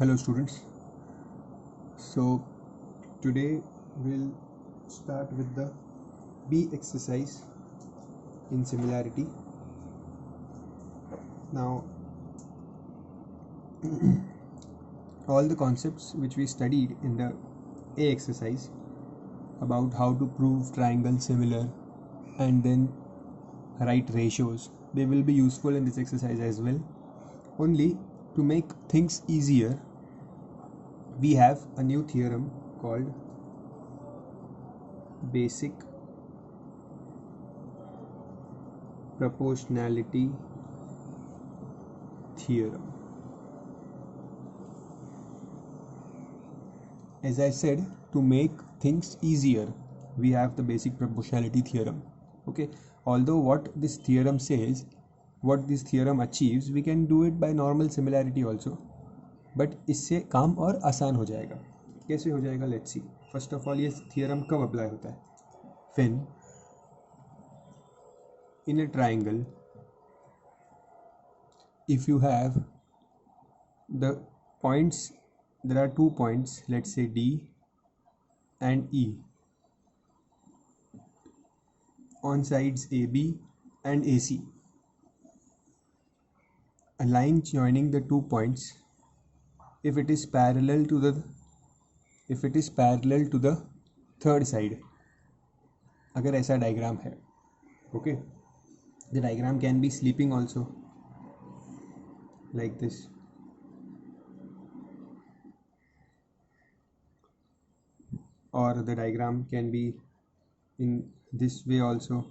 Hello students. So today we'll start with the B exercise in similarity. Now all the concepts which we studied in the A exercise about how to prove triangle similar and then write ratios, they will be useful in this exercise as well. Only to make things easier, we have a new theorem called basic proportionality theorem. As I said, to make things easier, we have the basic proportionality theorem. Okay, although what this theorem says, what this theorem achieves, we can do it by normal similarity also, but इससे काम और आसान हो जाएगा. कैसे हो जाएगा? Let's see. First of all, ये theorem कब अप्लाई होता है? When in a triangle, if you have the points, there are 2 points, let's say D and E, on sides AB and AC. A line joining the 2 points, if it is parallel to the third side, अगर ऐसा diagram है, okay, the diagram can be sleeping also, like this. Or the diagram can be in this way also.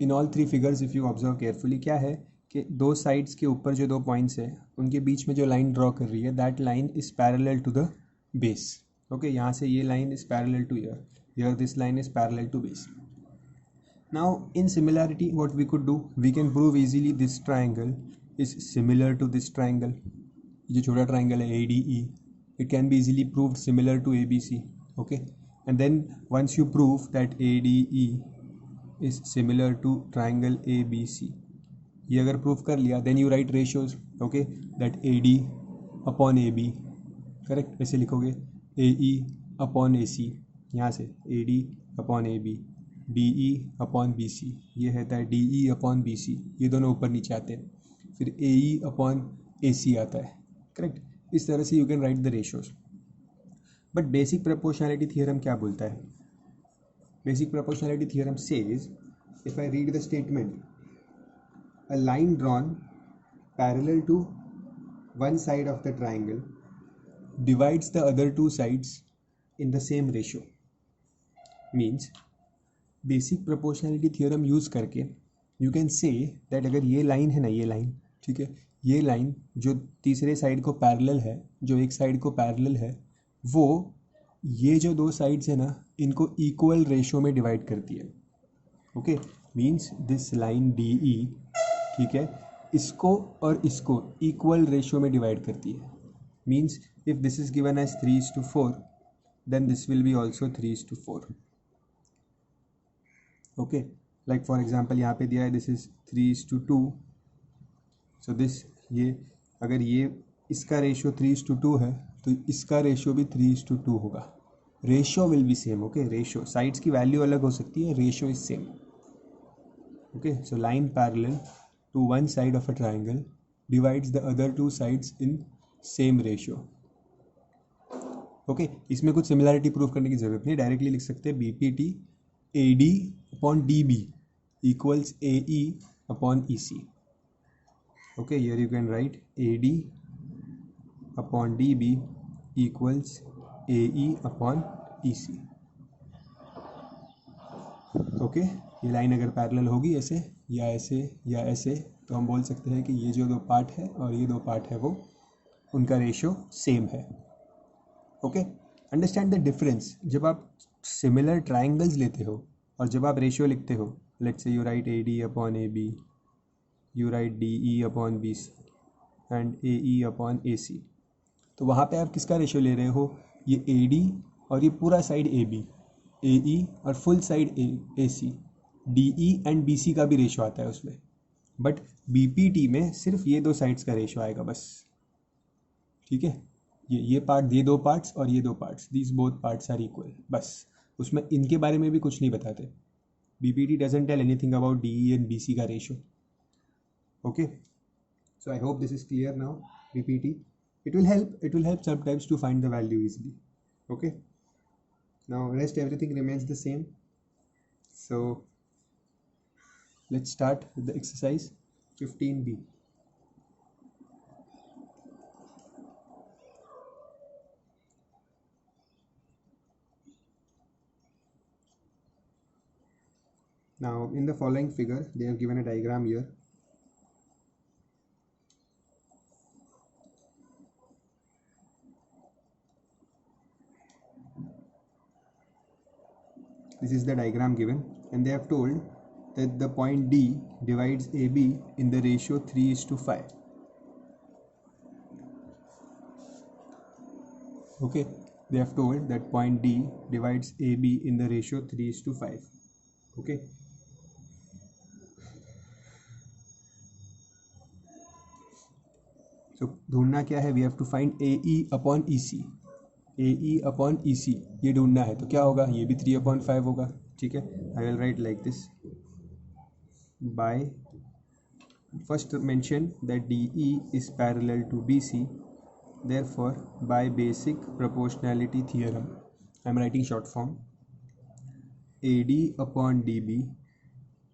In all three figures, if you observe carefully, क्या है कि दो sides के ऊपर जो 2 पॉइंट्स है उनके बीच में जो लाइन ड्रॉ कर रही है, that line is parallel to the base. Okay, यहाँ से ये line is parallel to here this line is parallel to base. Now in similarity, what we could do, we can prove easily this triangle is similar to this triangle. जो छोटा triangle है ADE, it can be easily proved similar to ABC. Okay, and then once you prove that ADE is similar to triangle ABC, ये अगर prove कर लिया, then you write ratios. Okay, that AD upon AB, correct, ऐसे लिखोगे AE upon AC, यहाँ से AD upon AB, DE upon BC, ये रहता है DE अपॉन BC, ये दोनों ऊपर नीचे आते हैं, फिर AE अपॉन AC आता है, करेक्ट. इस तरह से you can write the ratios. But basic proportionality theorem क्या बोलता है? Basic proportionality theorem says, if I read the statement, a line drawn parallel to one side of the triangle divides the other 2 sides in the same ratio. Means basic proportionality theorem use करके you can say that अगर ये line है ना, ये line, ठीक है, ये line जो तीसरे साइड को पैरेलल है, जो एक साइड को पैरेलल है, वो ये जो 2 साइड्स है ना, इनको इक्वल रेशो में डिवाइड करती है. Okay, means this line DE, ठीक है, इसको और इसको इक्वल रेशो में डिवाइड करती है. Means if this is given as 3:4, then this will be also 3:4. Okay, like for example यहाँ पे दिया है दिस इज 3:2. सो दिस, ये अगर ये इसका रेशियो 3:2 है तो इसका रेशियो भी 3:2 होगा. Ratio will be same. Okay, ratio, sides की वैल्यू अलग हो सकती है, ratio is same. Okay, so line parallel to one side of a triangle divides the other 2 sides in same ratio. Okay, इसमें कुछ सिमिलैरिटी प्रूव करने की जरूरत नहीं, डायरेक्टली लिख सकते हैं BPT AD upon DB equals AE upon EC. Okay, here you can write AD upon DB equals AE upon EC. Okay, ये लाइन अगर पैरेलल होगी ऐसे या ऐसे या ऐसे, तो हम बोल सकते हैं कि ये जो 2 पार्ट है और ये 2 पार्ट है, वो उनका रेशियो सेम है. Okay, understand the difference. जब आप सिमिलर ट्राइंगल्स लेते हो और जब आप रेशियो लिखते हो, let's say you right AD upon AB, you right DE upon BC and AE upon AC, तो वहाँ पे आप किसका रेशियो ले रहे हो? ये AD और ये पूरा side A B, A E और full side A C, D E and B C का भी रेशो आता है उसमें, बट बी पी टी में सिर्फ ये दो साइड्स का रेशो आएगा बस, ठीक है। ये पार्ट, ये दो पार्ट्स और ये दो parts, these both parts are equal, बस उसमें इनके बारे में भी कुछ नहीं बताते। B P T doesn't tell anything about D E and B C का ratio, okay. So I hope this is clear now. BPT. It will help sometimes to find the value easily. Okay. Now rest everything remains the same. So let's start with the exercise 15B. Now in the following figure they have given a diagram here. This is the diagram given, and they have told that the point D divides AB in the ratio 3:5. Okay, they have told that point D divides AB in the ratio 3:5. Okay. So ढूंढना क्या है? We have to find AE upon EC. AE upon EC ये ढूंढना है, तो क्या होगा? ये भी 3/5 होगा, ठीक है। I will write like this. By first mention that DE is parallel to BC, therefore by basic proportionality theorem, I am writing short form, AD upon DB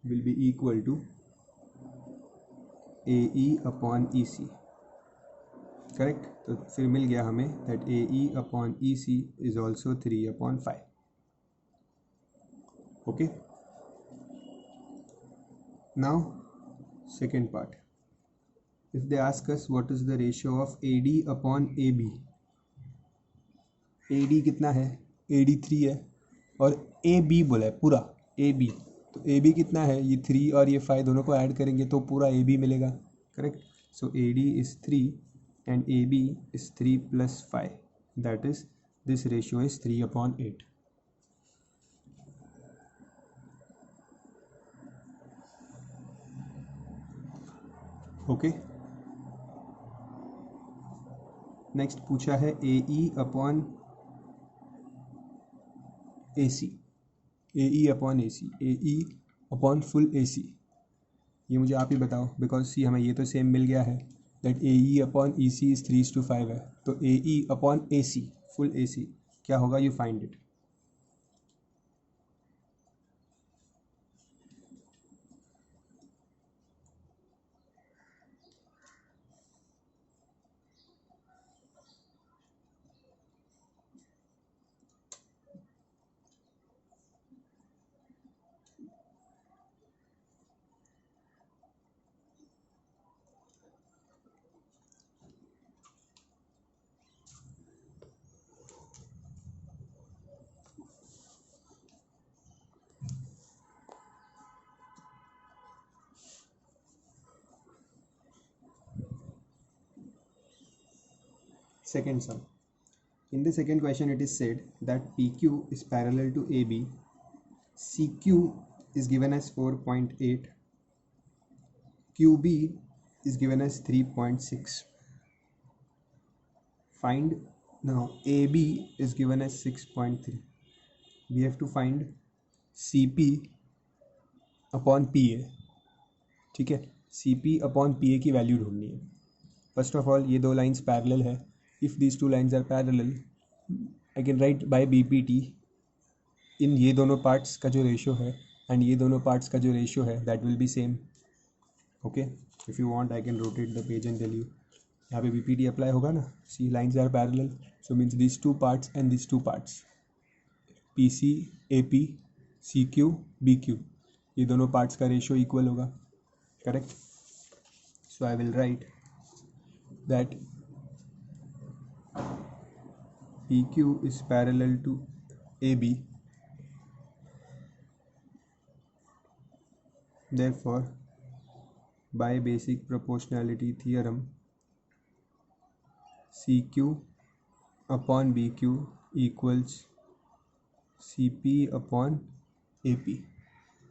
will be equal to AE upon EC, correct. तो फिर मिल गया हमें that A E upon E C is also 3/5, okay. Now second part, if they ask us what is the ratio of A D upon A B, A D कितना है? A D 3 है, और A B बोला है पूरा A B, तो A B कितना है? ये 3 और ये 5 दोनों को ऐड करेंगे तो पूरा ए बी मिलेगा, correct. So A D is 3 and AB is 3 plus 5, that is this ratio is 3/8. Okay, next पूछा है AE upon AC, AE upon AC, AE upon full AC, ये मुझे आप ही बताओ, बिकॉज सी हमें ये तो सेम मिल गया है that AE upon EC is 3:5 है, तो AE upon AC full AC क्या होगा? You find it. Second sum. In the second question it is said that PQ is parallel to AB, CQ is given as 4.8, QB is given as 3.6. Find, now AB is given as 6.3. We have to find CP upon PA, ठीक है। CP upon PA की वैल्यू ढूंढनी है। First of all ये दो lines parallel है, if these two lines are parallel I can write by BPT in ये दोनों पार्ट्स का जो रेशियो है एंड ये दोनों पार्ट्स का जो रेशियो है that will be same, okay. If you want I can rotate the page and tell you, यहाँ पे BPT अप्लाई होगा ना, see lines are parallel, so means this two parts and this two parts, PC AP CQ BQ, ये दोनों parts का ratio equal होगा, correct. So I will write that PQ is parallel to AB, therefore by basic proportionality theorem CQ upon BQ equals CP upon AP.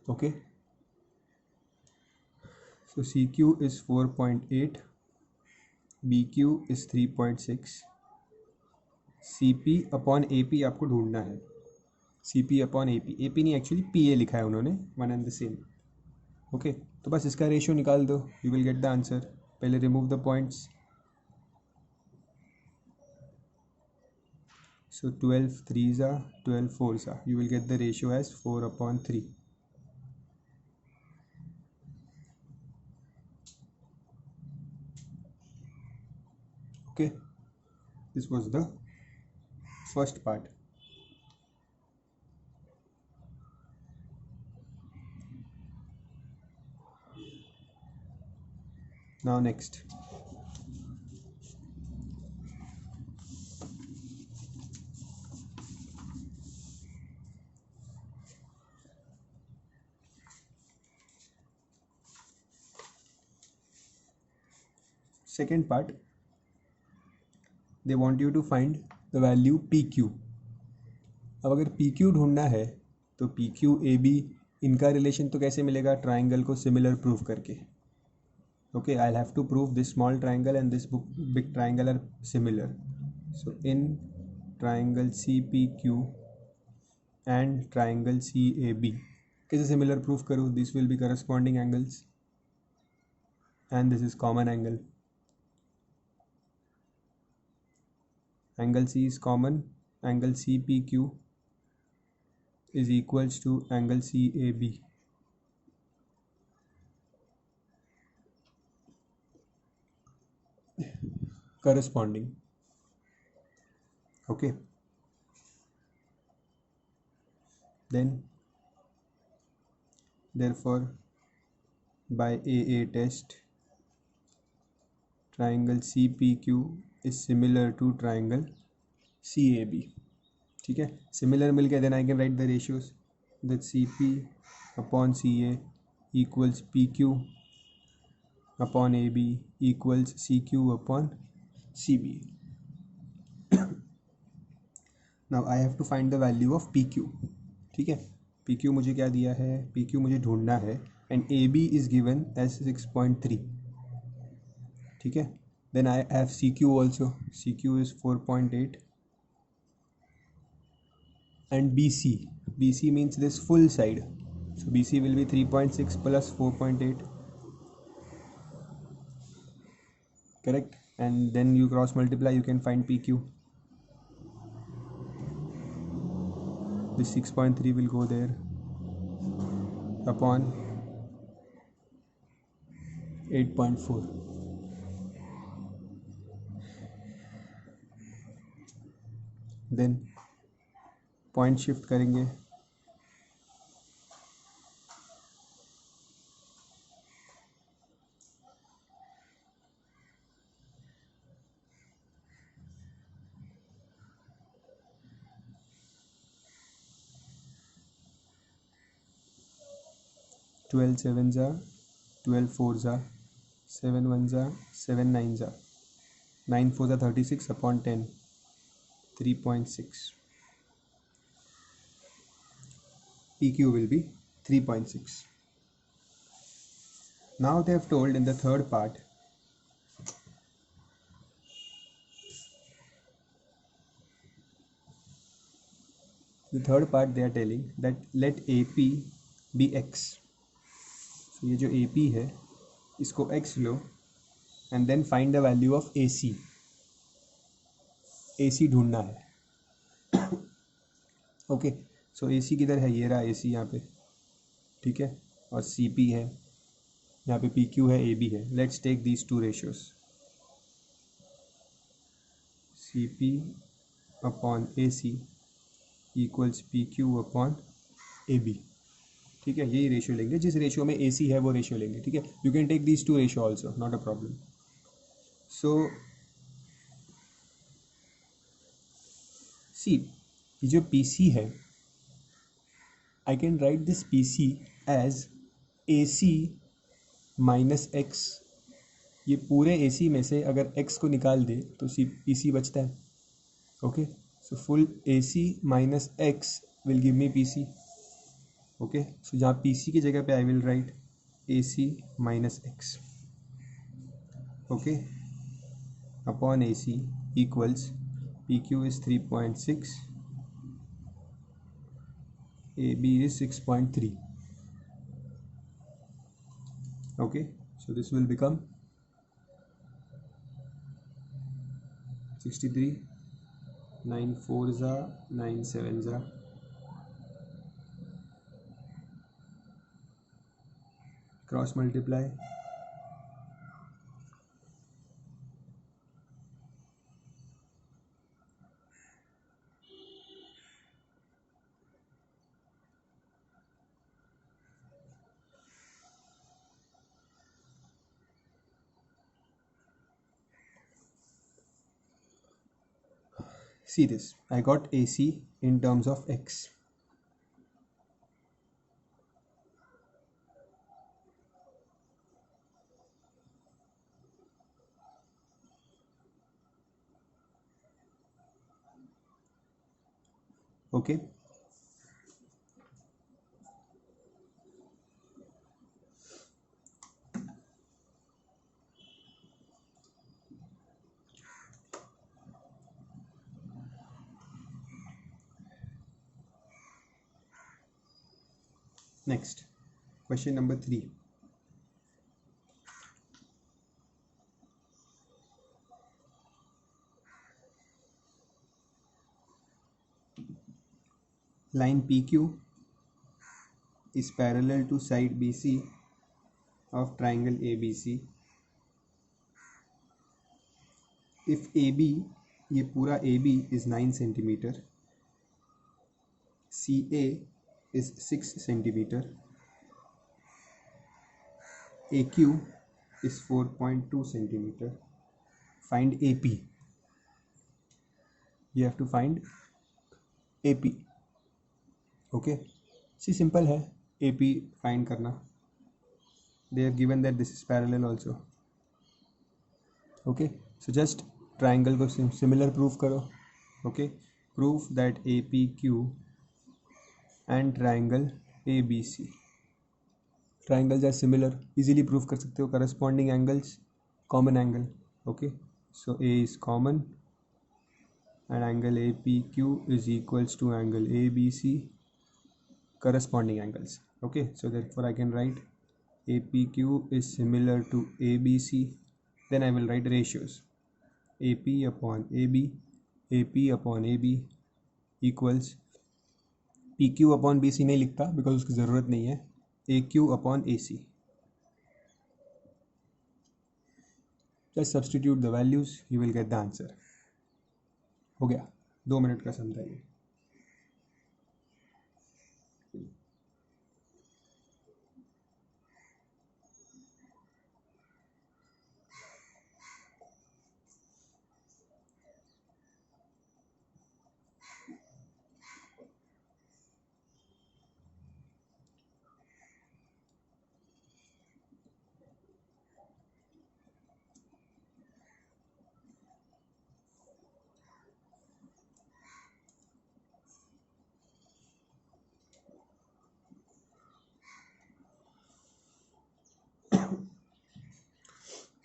Okay, so CQ is 4.8, BQ is 3.6, CP upon AP आपको ढूंढना है. CP upon AP, AP नहीं actually PA लिखा है उन्होंने, one and the same. Okay, तो बस इसका रेशियो निकाल दो, you will get the answer. पहले remove the points. So 12 3s are 12 4s are. You will get the ratio as 4 upon 3. Okay, this was the first part. Now next. Second part, they want you to find the value PQ. अब अगर PQ ढूंढना है तो PQ AB इनका relation तो कैसे मिलेगा? Triangle को सिमिलर प्रूव करके. Okay, I'll have to prove this small triangle and this big triangle are similar. So in triangle CPQ and triangle CAB, कैसे सिमिलर प्रूफ करूँ? This will B corresponding angles and this is common angle. Angle C is common. Angle CPQ is equals to angle CAB. Corresponding. Okay. Then therefore by AA test, triangle CPQ is similar to triangle CAB. ठीक है, similar मिल गया. Then I can write the ratios that CP upon CA equals PQ upon AB equals CQ upon CB. Now I have to find the value of PQ. ठीक है, PQ मुझे क्या दिया है? PQ मुझे ढूंढना है and AB is given as 6.3. ठीक है, then I have CQ also. CQ is 4.8 and BC means this full side, so BC will be 3.6 plus 4.8, correct? And then you cross multiply, you can find PQ. This 6.3 will go there upon 8.4. Then point shift करेंगे. Twelve seven ज़ा 12 4 ज़ा 7 1 ज़ा 7 9 ज़ा 9 4 ज़ा 36 upon 10 3.6. PQ will be 3.6. Now they have told in the third part, they are telling that let AP be X. So ये जो AP है इसको X low and then find the value of AC. AC ढूंढना है. Okay, सो AC किधर है? ये रहा AC यहाँ पे. ठीक है, और CP है यहाँ पे, PQ है, AB है. Let's take these two ratios. CP upon AC equals PQ upon AB. ठीक है, यही रेशियो लेंगे. जिस रेशियो में AC है वो रेशियो लेंगे. ठीक है, you can take these two ratio also, not a problem. So see, ये जो PC है, I can write this PC as AC minus X. ये पूरे AC में से अगर X को निकाल दे तो PC बचता है. Okay, so full AC minus X will give me PC. Okay, so जहाँ PC की जगह पे I will write AC minus X. Okay, upon AC equals PQ is 3.6, AB is 6.3. Okay, so this will become 63, 9 4s are 9 7s are, cross multiply, see this, I got AC in terms of X. Okay, next question number 3. Line PQ is parallel to side BC of triangle ABC. If AB, ये पूरा AB is 9 centimeter, CA is 6 centimeter, AQ is 4.2 centimeter. Find AP. You have to find AP. Okay, see simple है AP find करना. They have given that this is parallel also. Okay, so just triangle को similar proof करो. Okay, proof that APQ and triangle ABC, triangles are similar. Easily proof कर सकते हो. Corresponding angles, common angle. Okay, so A is common and angle APQ is equals to angle ABC, corresponding angles. Okay, so therefore I can write APQ is similar to ABC. Then I will write ratios. AP upon AB, AP upon AB equals PQ upon BC नहीं लिखता because उसकी ज़रूरत नहीं है. AQ upon AC. Just substitute the values, you will get the answer. हो गया, 2 minute का सम था ये.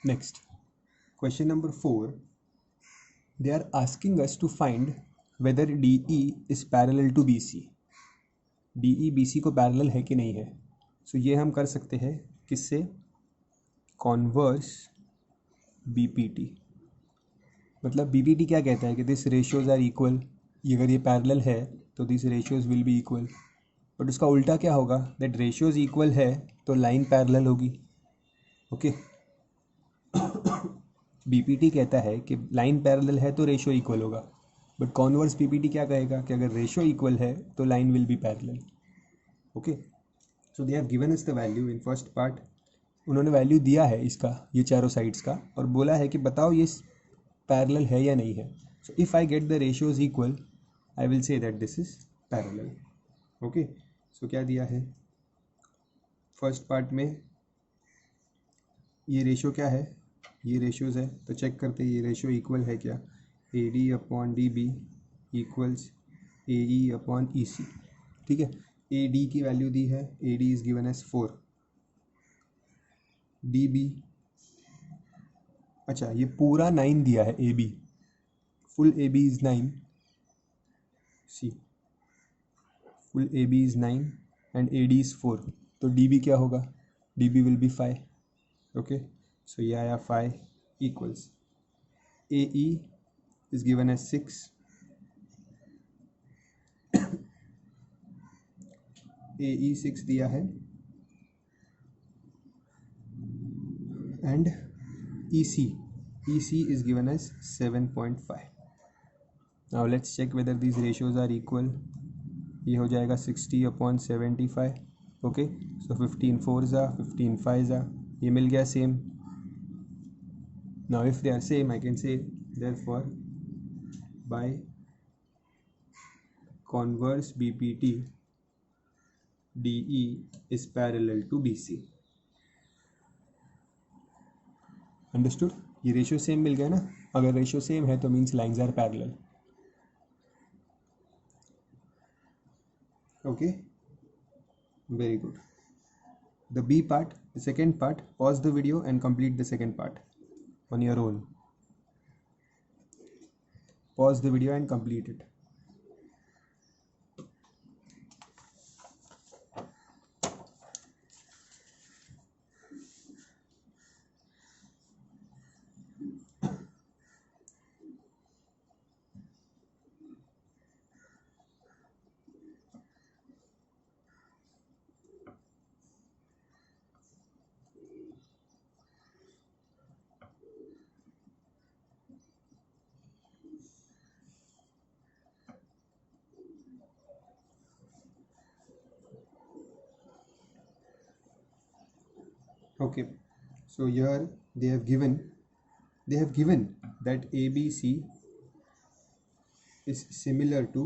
Next, question number 4. They are asking us to find whether DE is parallel to BC. DE BC को पैरेलल है कि नहीं है. सो ये हम कर सकते हैं किससे? Converse BPT. मतलब BPT क्या कहता है कि दिस रेशियोज आर इक्वल. अगर ये पैरेलल है तो this ratios will be equal. But उसका उल्टा क्या होगा? दैट रेशियोज इक्वल है तो लाइन पैरेलल होगी. ओके, BPT कहता है कि लाइन पैरेलल है तो रेशियो इक्वल होगा. बट कॉन्वर्स BPT क्या कहेगा कि अगर रेशियो इक्वल है तो line will be parallel. Okay, so they have given us the value in first part. उन्होंने वैल्यू दिया है इसका, ये चारों साइड्स का, और बोला है कि बताओ ये पैरेलल है या नहीं है. So if I get the ratios equal I will say that this is parallel. Okay, so क्या दिया है फर्स्ट पार्ट में? ये रेशियो क्या है? ये रेशियोज है, तो चेक करते हैं ये रेशियो इक्वल है क्या. AD upon DB equals AE upon EC. ठीक है। ए डी की वैल्यू दी है, A D is given as 4, D B, अच्छा ये पूरा 9 दिया है, A B full A B is 9, see full A B is 9 and A D is 4, तो डी बी क्या होगा, D B will be 5, okay. So ये आया 5 equals A E is given as 6, A E 6 दिया है and E C is given as 7.5. now let's check whether these ratios are equal. ये हो जाएगा 60/75, okay. So 15 4s are 15 5s are, ये मिल गया same. now if they are same I can say therefore by converse BPT DE is parallel to BC. Understood, ये ratio same मिल गया ना, अगर रेशियो सेम है तो means lines are parallel, okay, very good. The B part, the second part, pause the video and complete the second part on your own, pause the video and complete it. Okay, so here they have given that ABC is similar to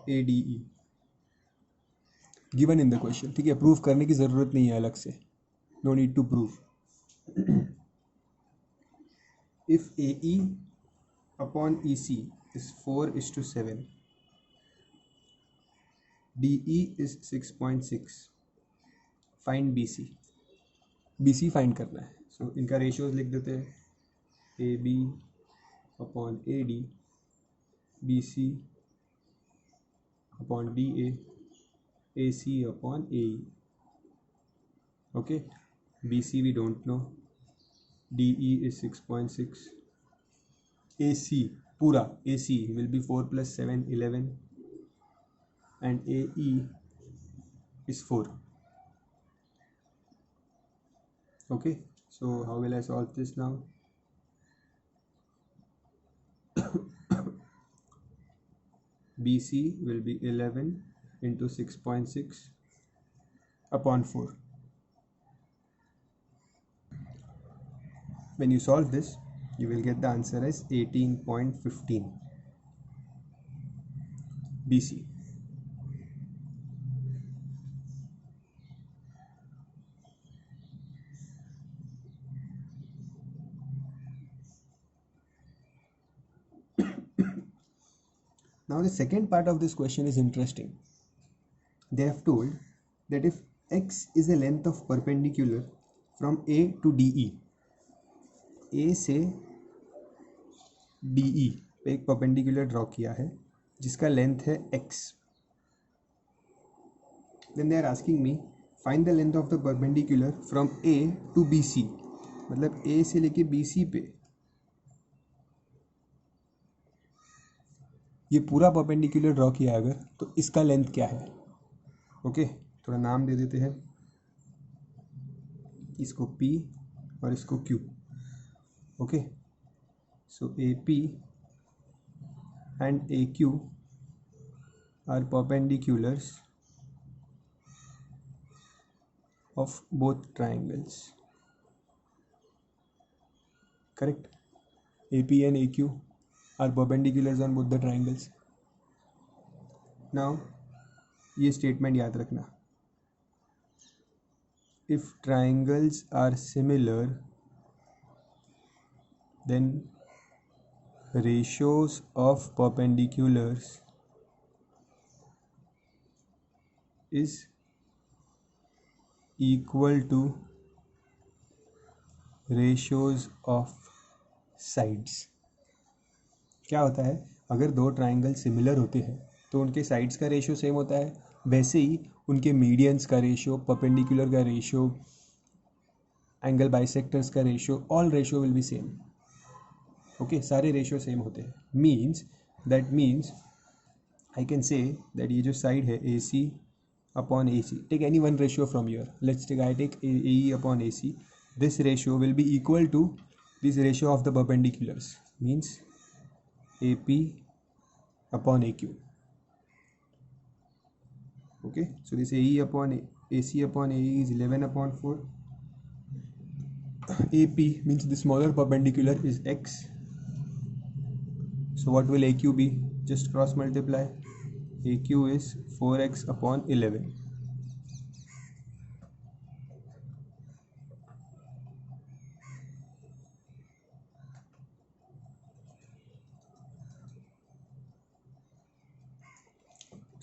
ADE given in the question, ठीक है। Proof करने की ज़रूरत नहीं है अलग से, no need to prove. if AE upon EC is 4:7, DE is 6.6, find BC. BC find करना है, सो इनका रेशियोज लिख देते हैं, AB upon AD, BC upon DA, AC upon AE, okay. BC we don't know, DE is 6.6, AC पूरा AC will be 4 + 7 11 and AE is 4. Okay, so how will I solve this now? BC will be 11 into 6.6 upon 4. When you solve this, you will get the answer as 18.15 BC. Now the second part of this question is interesting. They have told that if x is a length of perpendicular from A to DE, A से DE पे एक perpendicular draw किया है जिसका length है x, then they are asking me find the length of the perpendicular from A to BC, मतलब A से लेके BC पे ये पूरा परपेंडिकुलर ड्रॉ किया अगर, तो इसका लेंथ क्या है, ओके। थोड़ा नाम दे देते हैं, इसको P और इसको Q, okay. So AP and AQ are perpendiculars of both triangles, correct? AP and AQ are perpendiculars on both the triangles. Now ये statement याद रखना, if triangles are similar then ratios of perpendiculars is equal to ratios of sides. क्या होता है, अगर दो triangle similar होते हैं तो उनके साइड्स का रेशियो सेम होता है, वैसे ही उनके मीडियंस का रेशियो, परपेंडिकुलर का रेशियो, एंगल बाइसेक्टर्स का ratio, all ratio will be same. Okay, सारे रेशियो सेम होते हैं. That means I can say that ये जो साइड है A C upon A C, take any one ratio from your, let's take I take A E upon A C, this ratio will be equal to this ratio of the perpendiculars, means A P upon AQ. Okay, so this AE upon AC upon AE is 11 upon 4. AP means the smaller perpendicular is X. So what will AQ be? Just cross multiply. AQ is 4X upon 11.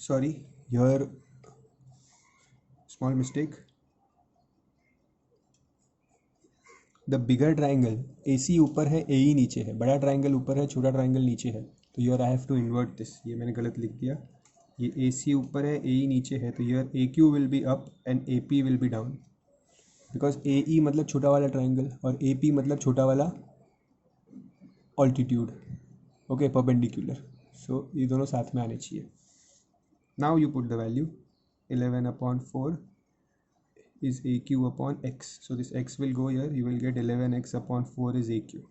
Sorry, here small mistake. The bigger triangle A C ऊपर है, ए ई नीचे है, बड़ा triangle ऊपर है, छोटा triangle नीचे है, तो yeah I have to invert this, ये मैंने गलत लिख दिया. ये ए सी ऊपर है, ए ई नीचे है, तो yeah A Q will be up and A P will be down, because A E मतलब छोटा वाला ट्राइंगल और ए पी मतलब छोटा वाला ऑल्टीट्यूड. Okay, perpendicular. सो ये दोनों साथ में आने चाहिए. Now you put the value 11 upon 4 is AQ upon X. So this X will go here, you will get 11X upon 4 is AQ.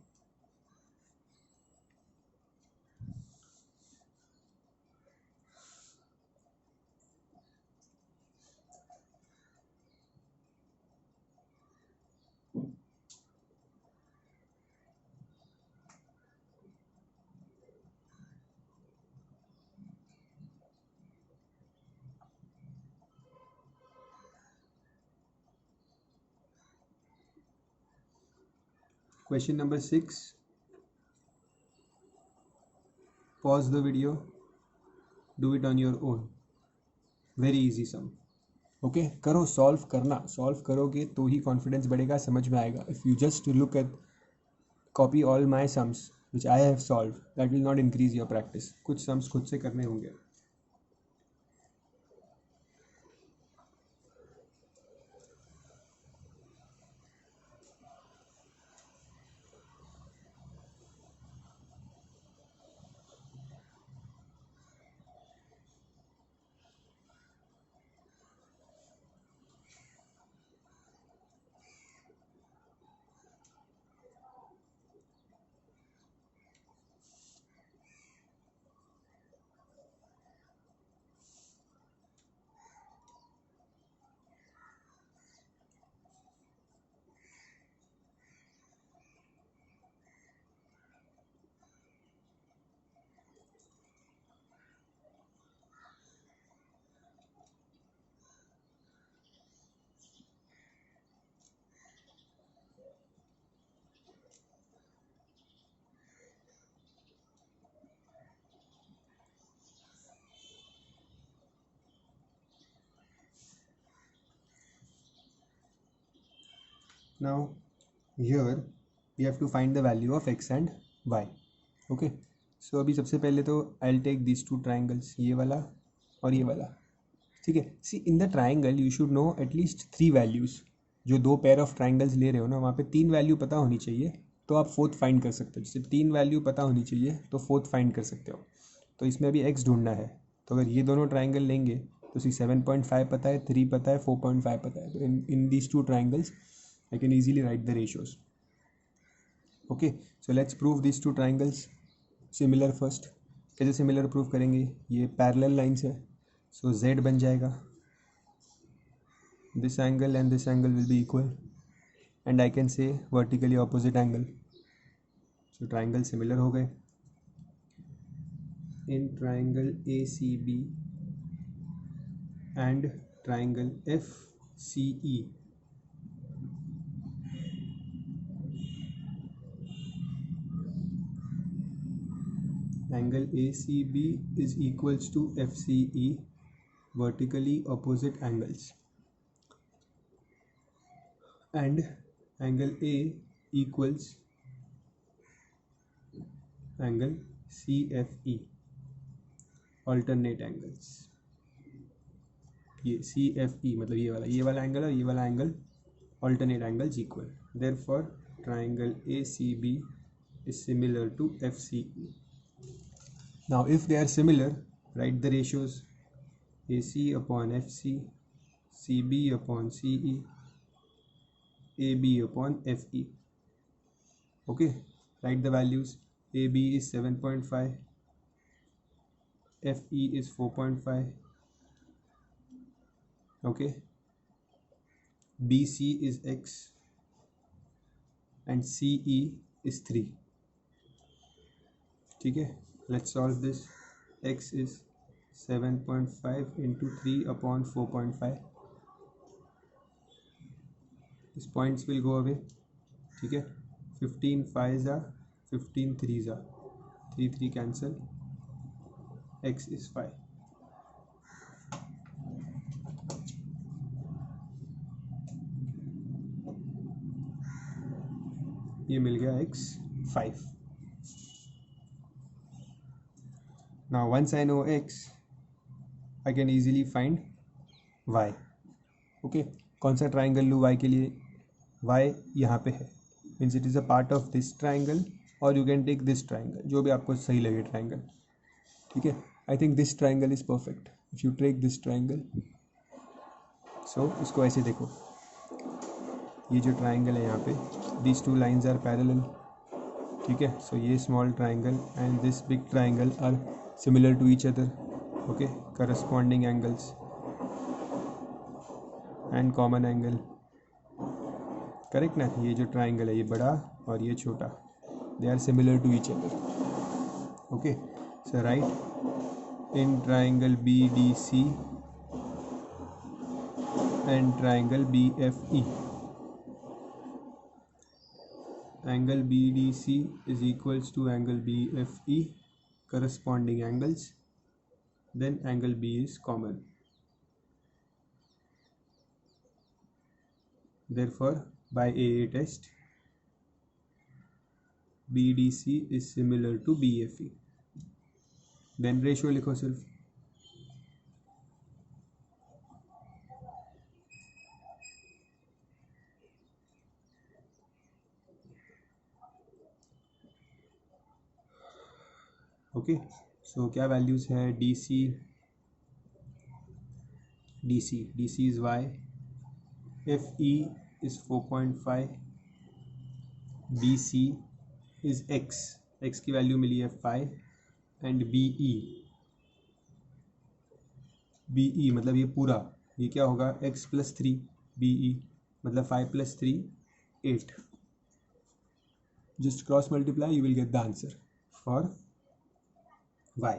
Question number 6. Pause the video. Do it on your own. Very easy sum. Okay, करो, solve करना. Solve करोगे तो ही confidence बढ़ेगा, समझ में आएगा. If you just look at copy all my sums which I have solve, that will not increase your practice. कुछ sums खुद से करने होंगे. Now here we have to find the value of x and y. Okay, so अभी सबसे पहले तो I'll take these two triangles, ये वाला और ये वाला. ठीक है, see in the triangle you should know at least 3 values. जो दो पेयर ऑफ ट्राइंगल्स ले रहे हो ना, वहाँ पे 3 वैल्यू पता होनी चाहिए, तो आप फोर्थ फाइंड कर सकते हो. जैसे 3 वैल्यू पता होनी चाहिए तो फोर्थ फाइंड कर सकते हो. तो इसमें अभी x ढूंढना है, तो अगर ये दोनों ट्राइंगल लेंगे तो 7.5 पता है, 3 पता है, 4.5 पता है. तो in these two triangles I can easily write the ratios. Okay, so let's prove these two triangles similar first. कैसे सिमिलर प्रूव करेंगे? ये पैरेलल लाइन्स है, सो z बन जाएगा, this angle and this angle will be equal, and I can say vertically opposite angle. So triangle similar हो गए. In triangle ACB and triangle FCE, angle ACB is equals to FCE, vertically opposite angles, and angle A equals angle CFE, alternate angles. ये CFE मतलब ये वाला angle और ये वाला angle alternate angles equal. Therefore, triangle ACB is similar to FCE. Now, if they are similar, write the ratios: AC upon FC, CB upon CE, AB upon FE. Okay, write the values. AB is 7.5, FE is 4.5. Okay, BC is X and CE is 3. ठीक है, let's solve this. X is 7.5 into 3 upon 4.5. These points will go away. ठीक है, 15 5s are 15 3s are 3 3 cancel. X is 5. ये मिल गया x 5. Now once I know x, I can easily find y. Okay, कौन सा triangle लूँ y के लिए? y यहाँ पे है, means it is a part of this triangle, और you can take this triangle, जो भी आपको सही लगे ट्राइंगल. ठीक है, I think this triangle is perfect. If you take this triangle, so इसको ऐसे देखो, ये जो ट्राइंगल है यहाँ पे, these two lines are parallel. ठीक है, so ये small triangle and this big triangle are similar to each other. Okay, corresponding angles and common angle. Correct ना? ये जो triangle है, ये बड़ा और ये छोटा, they are similar to each other. Okay, so write in triangle BDC and triangle BFE, angle BDC is equals to angle BFE, corresponding angles, then angle B is common. Therefore, by AA test, BDC is similar to BFE. Then ratio लिखो सिर्फ. Okay, so क्या values है? DC is y, FE is 4.5, BC is x की value मिली है 5, and BE मतलब ये पूरा, ये क्या होगा? x plus 3, BE मतलब 5 plus 3 8. Just cross multiply, you will get the answer for y.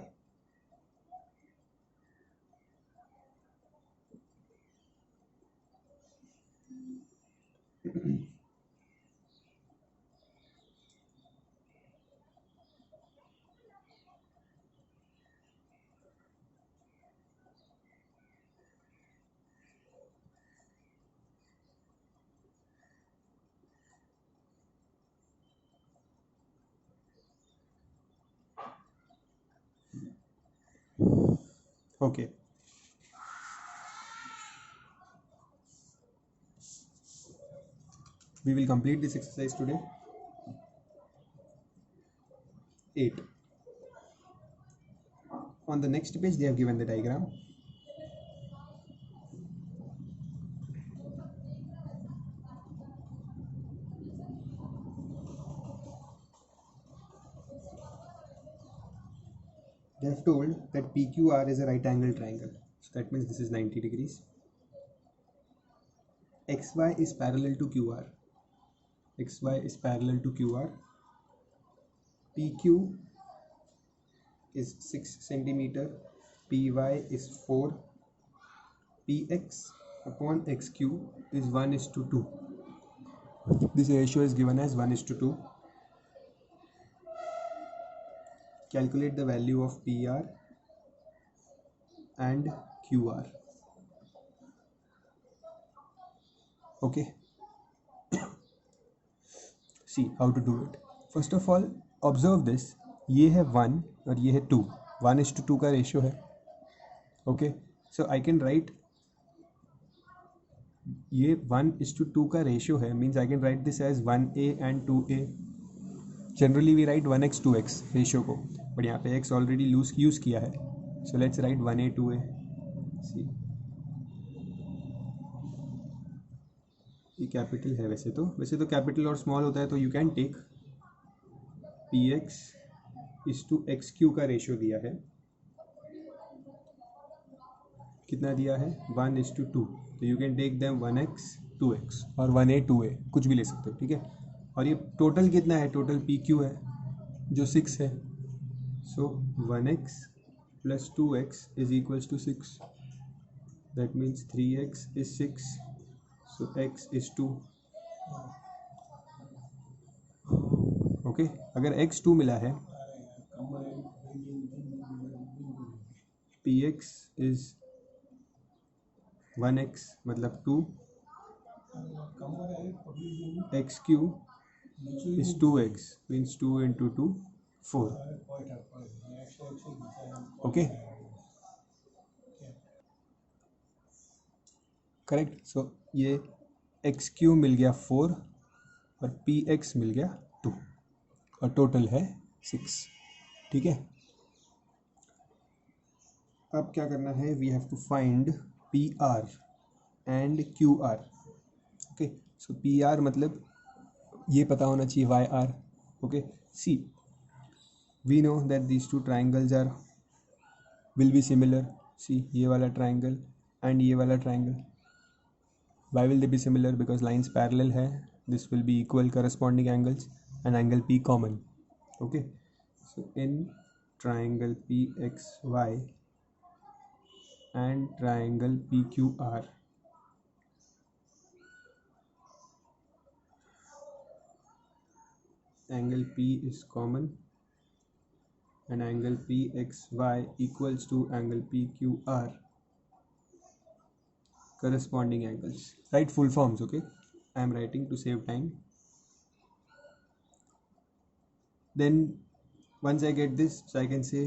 Okay. We will complete this exercise today. 8. On the next page, they have given the diagram. They have told that PQR is a right angle triangle. So that means this is 90 degrees. XY is parallel to QR. XY is parallel to QR. PQ is 6 centimeter. PY is 4. PX upon XQ is 1:2. This ratio is given as 1:2. Calculate the value of PR and QR. Okay, see how to do it. First of all, observe this. ये है 1 और ये है 2. 1:2 का ratio है. Okay, so I can write, ये 1:2 का ratio है, means I can write this as 1A and 2A. Generally we write 1x 2x ratio को, बट यहाँ पे x ऑलरेडी यूज़ किया है. So let's write 1A 2A. सी ये कैपिटल है, वैसे तो कैपिटल और स्मॉल होता है, तो यू कैन टेक px:/xq का रेशियो दिया है. कितना दिया है? 1:2. तो you can take them 1x 2x और 1A 2A, कुछ भी ले सकते हो. ठीक है, और ये टोटल कितना है? टोटल PQ है जो 6 है. सो 1x + 2x = 6. That means 3x = 6. So x = 2. Okay, अगर x 2 मिला है, px is 1x मतलब 2, xq is 2x, means 2 × 2 4. Okay, correct. So ये xq मिल गया 4 और px मिल गया 2 और टोटल है 6. ठीक है, अब क्या करना है? We have to find PR and QR. Okay, so PR मतलब ये पता होना चाहिए YR. Okay, see we know that these two triangles are will be similar. See ये वाला ट्राइंगल एंड ये वाला triangle, why will they be similar? Because lines parallel है. This will be equal corresponding angles and angle P common. Okay, so in triangle PXY and triangle PQR, angle P is common and angle PXY equals to angle PQR, corresponding angles. Write full forms. Okay, I am writing to save time. Then once I get this, so I can say,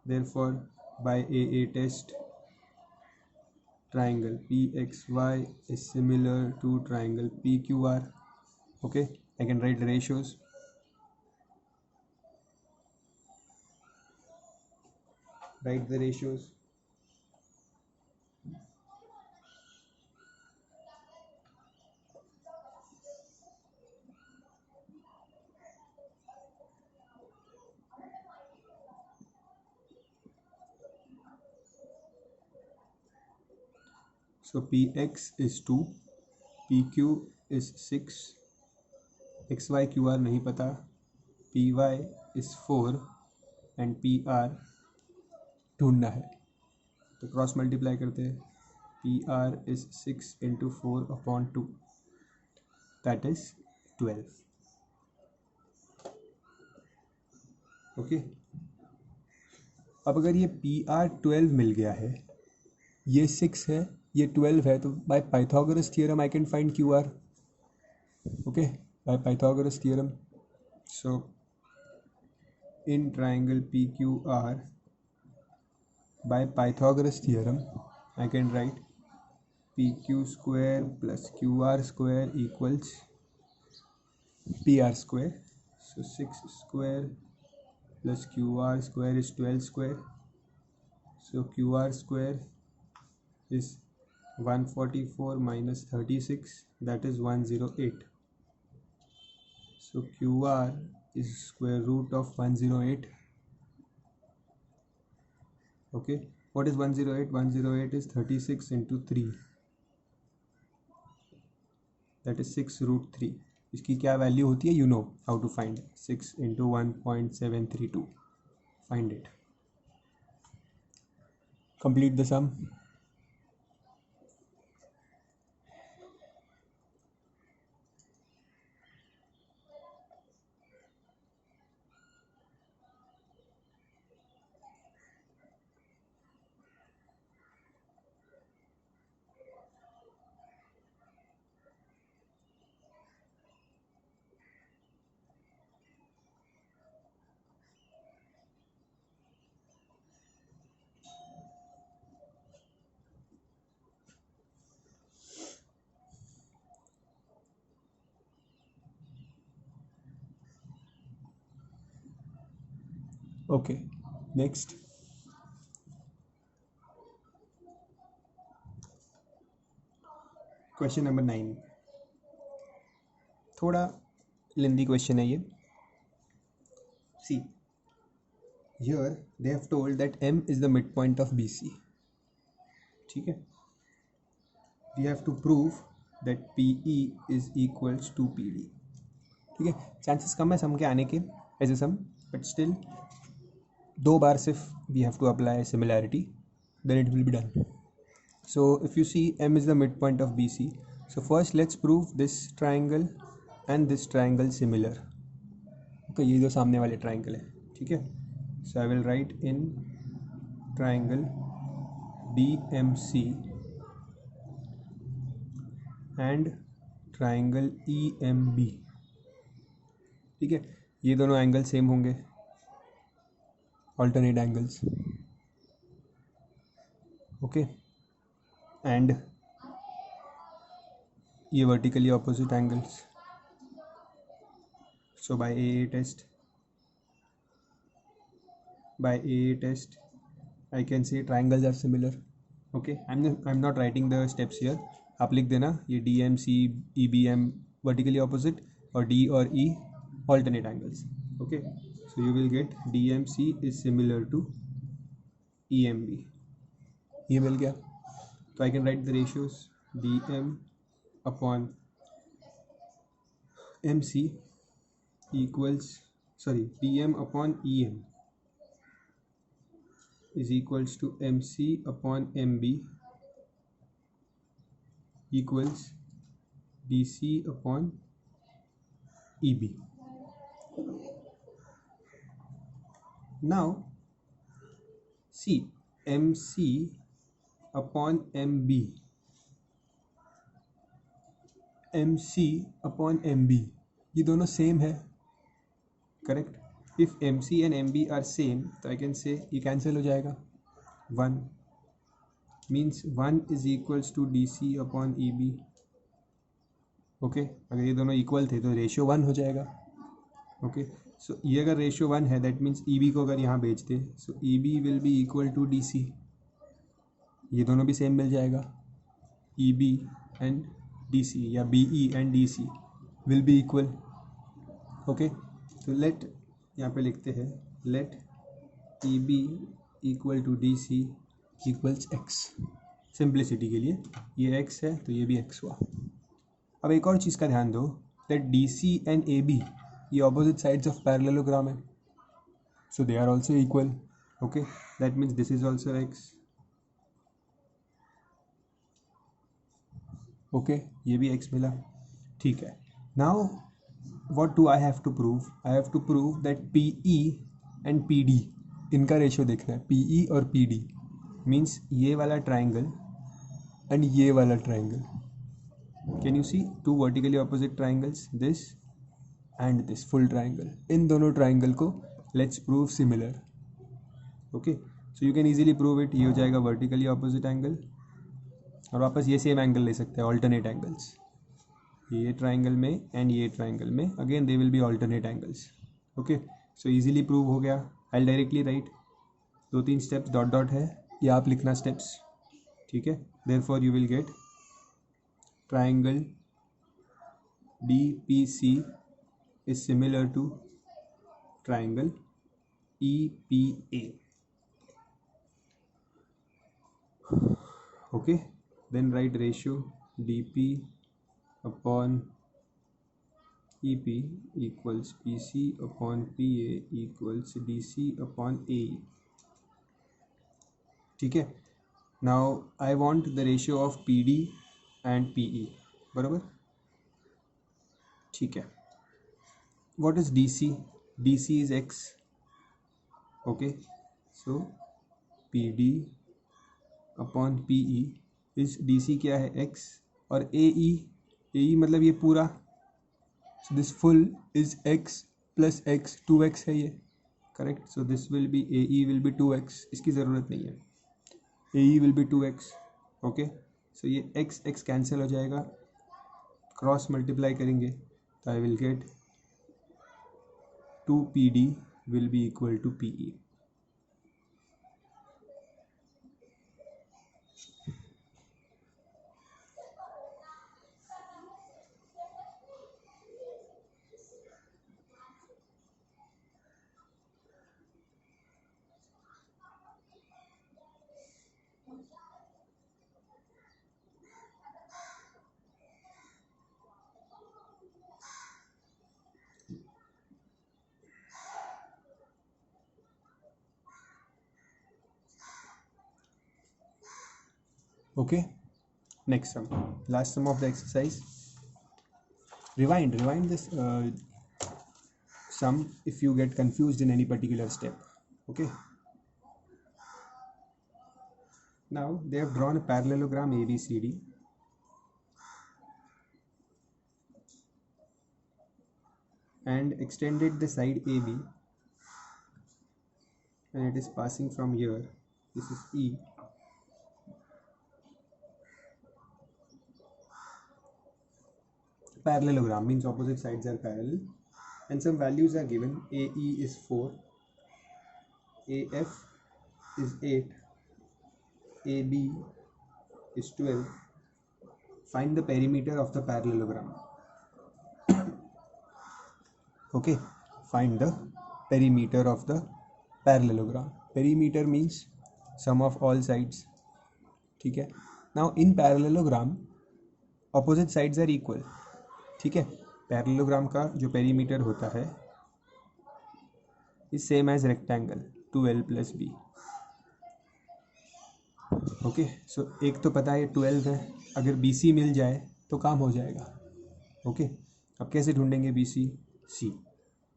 therefore by AA test, triangle PXY is similar to triangle PQR. Okay, I can write the ratios. Write the ratios. So Px is 2, PQ is 6, XY QR नहीं पता, PY is 4 and PR ढूंढना है. तो cross multiply करते हैं. PR is 6 × 4/2, that is 12. Okay, अब अगर ये PR 12 मिल गया है, ये 6 है, ये 12 है, तो by Pythagoras theorem I can find QR. Okay, by Pythagoras theorem. So in triangle PQR, by Pythagoras theorem, I can write PQ square plus QR square equals PR square. So 6 square plus QR square is 12 square. So QR square is 144 minus 36, that is 108. So QR is square root of 108. Okay, what is 108? 108 is 36 × 3, that is 6√3. इसकी क्या value होती है? You know how to find. 6 × 1.732. Find it. Complete the sum. Okay, next question number 9, थोड़ा lengthy question है ये. सी, here they have told that M is the midpoint of BC. ठीक है, we have to prove that PE is equals to PD. ठीक है, chances कम है सम के आने के as a sum, but still 2 बार सिर्फ we have to apply similarity, then it will be done. So if you see M is the midpoint of BC, so first let's prove this triangle and this triangle similar. Okay, ये जो सामने वाले triangle है, ठीक है. So I will write in triangle DMC and triangle EMB. ठीक है, ये दोनों एंगल सेम होंगे, alternate angles. ओके, एंड ये vertically opposite angles. So by AA test I can say triangles are similar. Okay, I'm not writing the steps here. आप लिख देना ये DMC EBM वर्टिकली ऑपोजिट और D और E alternate angles. Okay, so you will get DMC is similar to EMB. ये मिल गया, तो I can write the ratios DM upon MC equals, sorry, DM upon EM is equals to MC upon MB equals DC upon EB. Now see, MC upon MB, MC upon MB ये दोनों same है, correct. If MC and MB are same तो I can say ये cancel हो जाएगा. 1 means 1 is equals to DC upon EB. Okay, अगर ये दोनों इक्वल थे तो रेशियो 1 हो जाएगा. ओके, सो ये अगर रेशियो 1 है दैट मीन्स EB को अगर यहाँ भेज दे, so EB will be equal to DC. ये दोनों भी सेम मिल जाएगा, EB एंड DC या BE and DC will be equal. Okay, तो लेट यहाँ पे लिखते हैं let EB equal to DC equals X. Simplicity के लिए ये X है तो ये भी X हुआ. अब एक और चीज़ का ध्यान दो, लेट DC एंड AB ये ऑपोजिट साइड्स ऑफ पैरेललोग्राम है, so they are also equal. Okay, that means this is also X. Okay, ये भी X मिला. ठीक है, now what do I have to prove? I have to prove that PE and PD इनका रेशियो देखना है. PE और PD मीन्स ये वाला ट्राइंगल एंड ये वाला triangle. Can you see two vertically opposite triangles, this and this full triangle. इन दोनों ट्राइंगल को let's prove similar. Okay, so you can easily prove it. ये हो जाएगा वर्टिकली ऑपोजिट एंगल और वापस ये सेम एंगल ले सकते हैं, ऑल्टरनेट एंगल्स. ये ट्राइंगल में एंड ये ट्राइंगल में again they will be alternate angles. Okay, so easily prove हो गया. I directly right 2-3 steps dot dot है, ये आप लिखना स्टेप्स. ठीक है, therefore you will gate triangle DPC is similar to triangle EPA. Okay, then write ratio DP upon EP equals PC upon PA equals DC upon AE. ठीक है, now I want the ratio of PD and PE. बराबर, ठीक है. What is DC? DC is X. Okay, so PD upon PE is DC क्या है X और AE मतलब ये पूरा, so this full is X plus X, 2X है ये, correct. so this will be AE will be 2X, इसकी ज़रूरत नहीं है. AE will be 2X. Okay, so ये X कैंसिल हो जाएगा, क्रॉस मल्टीप्लाई करेंगे तो I will get 2PD will be equal to PE. Okay, next sum, last sum of the exercise. Rewind this sum if you get confused in any particular step. Okay, now they have drawn a parallelogram ABCD and extended the side AB, and it is passing from here. This is E. Parallelogram means opposite sides are parallel, and some values are given. AE is 4, AF is 8, AB is 12. Find the perimeter of the parallelogram. Okay, find the perimeter of the parallelogram. Perimeter means sum of all sides. ठीक है. Now in parallelogram opposite sides are equal. ठीक है. Parallelogram का जो perimeter होता है is same as rectangle 2L + B. Okay, so एक तो पता है 12 है, अगर BC मिल जाए तो काम हो जाएगा. ओके, अब कैसे ढूंढेंगे BC? C.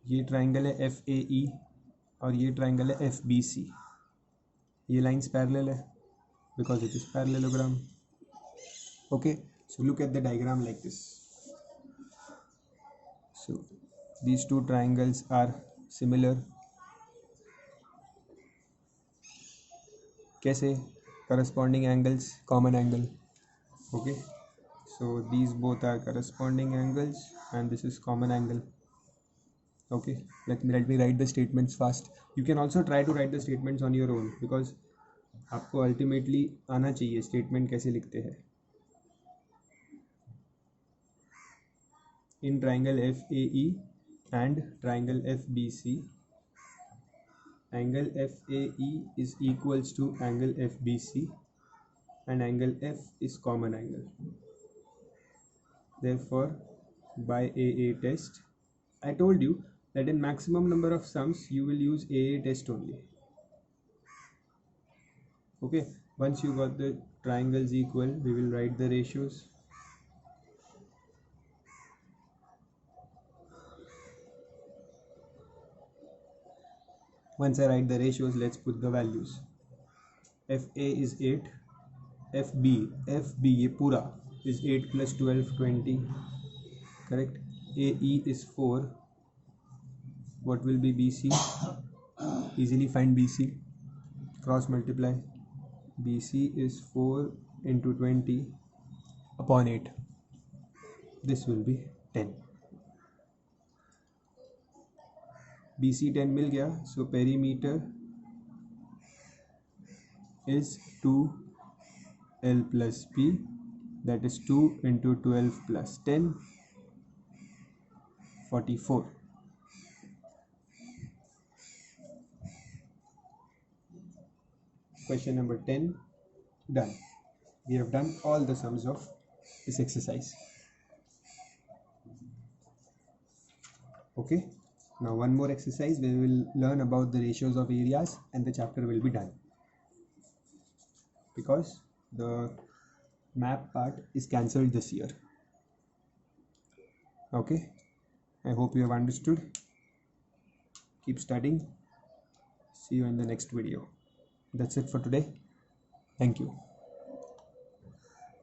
ये ट्राइंगल है FAE और ये ट्राइंगल है FBC. ये लाइंस पैरेलल है because it is parallelogram. Okay, so look at the diagram like this. So these two triangles are similar. कैसे? Corresponding angles, common angle. Okay, so these both are corresponding angles and this is common angle. Okay, let me write the statements fast. You can also try to write the statements on your own because आपको ultimately आना चाहिए statement कैसे लिखते हैं. In triangle FAE and triangle FBC, angle FAE is equals to angle FBC and angle F is common angle. Therefore, by AA test, I told you that in maximum number of sums you will use AA test only. Okay, once you got the triangles equal, we will write the ratios. Once I write the ratios, let's put the values. FA is 8, FB ये पूरा is 8 + 12 20, correct. AE is 4. What will be BC? Easily find BC. Cross multiply. BC is 4 × 20 upon 8. This will be 10. BC 10 मिल गया, so perimeter is 2L + B, that is 2 × 12 + 10, 44. Question number 10 done. We have done all the sums of this exercise. Okay, now one more exercise. We will learn about the ratios of areas and the chapter will be done because the map part is cancelled this year. Okay, I hope you have understood. Keep studying. See you in the next video. That's it for today. Thank you.